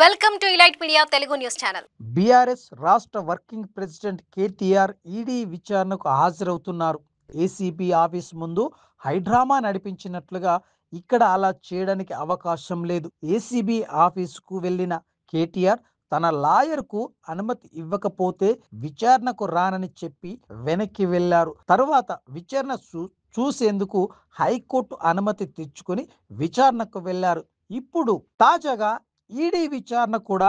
Welcome to elite media Telugu news channel. BRS రాష్ట్ర working president KTR ED విచారణకు హాజరవుతున్నారు. ACB office ముందు high drama నడిపించినట్లుగా ఇక్కడ అలా చేయడానికి అవకాశం లేదు. ఏసీబీ ఆఫీసుకు వెళ్ళిన కేటీఆర్ తన లాయర్కు అనుమతి ఇవ్వకపోతే విచారణకు రానని చెప్పి వెనక్కి వెళ్లారు. తరువాత విచారణ చూసేందుకు హైకోర్టు అనుమతి తెచ్చుకొని విచారణకు వెళ్లారు. ఇప్పుడు తాజాగా ఈడీ విచారణ కూడా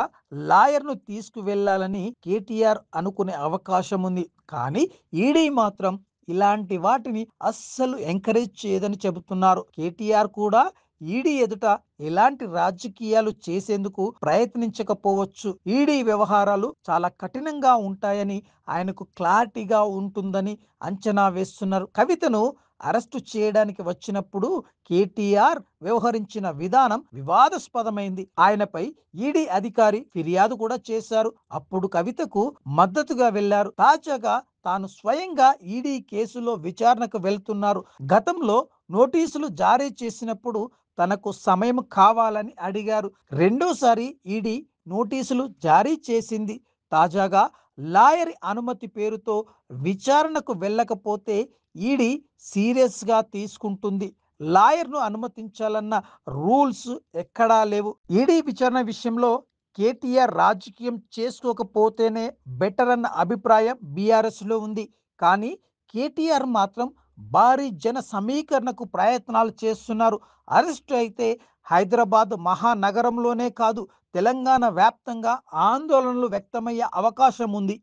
లాయర్ను తీసుకువెళ్లాలని కేటీఆర్ అనుకునే అవకాశం ఉంది. కానీ ఈడీ మాత్రం ఇలాంటి వాటిని అస్సలు ఎంకరేజ్ చేయదని చెబుతున్నారు. కేటీఆర్ కూడా ఈడీ ఎదుట ఎలాంటి రాజకీయాలు చేసేందుకు ప్రయత్నించకపోవచ్చు. ఈడీ వ్యవహారాలు చాలా కఠినంగా ఉంటాయని ఆయనకు క్లారిటీగా ఉంటుందని అంచనా వేస్తున్నారు. కవితను అరెస్టు చేయడానికి వచ్చినప్పుడు కేటీఆర్ వ్యవహరించిన విధానం వివాదాస్పదమైంది. ఆయనపై ఈడీ అధికారి ఫిర్యాదు కూడా చేశారు. అప్పుడు కవితకు మద్దతుగా వెళ్లారు. తాజాగా తాను స్వయంగా ఈడీ కేసులో విచారణకు వెళ్తున్నారు. గతంలో నోటీసులు జారీ చేసినప్పుడు తనకు సమయం కావాలని అడిగారు. రెండోసారి ఈడీ నోటీసులు జారీ చేసింది. తాజాగా లాయర్ అనుమతి పేరుతో విచారణకు వెళ్ళకపోతే ఈడీ సీరియస్గా తీసుకుంటుంది. లాయర్ను అనుమతించాలన్న రూల్స్ ఎక్కడా లేవు. ఈడీ విచారణ విషయంలో కేటీఆర్ రాజకీయం చేసుకోకపోతేనే బెటర్ అన్న అభిప్రాయం బీఆర్ఎస్లో ఉంది. కానీ కేటీఆర్ మాత్రం భారీ జన సమీకరణకు ప్రయత్నాలు చేస్తున్నారు. అరెస్టు అయితే హైదరాబాద్ మహానగరంలోనే కాదు, తెలంగాణ వ్యాప్తంగా ఆందోళనలు వ్యక్తమయ్యే అవకాశం ఉంది.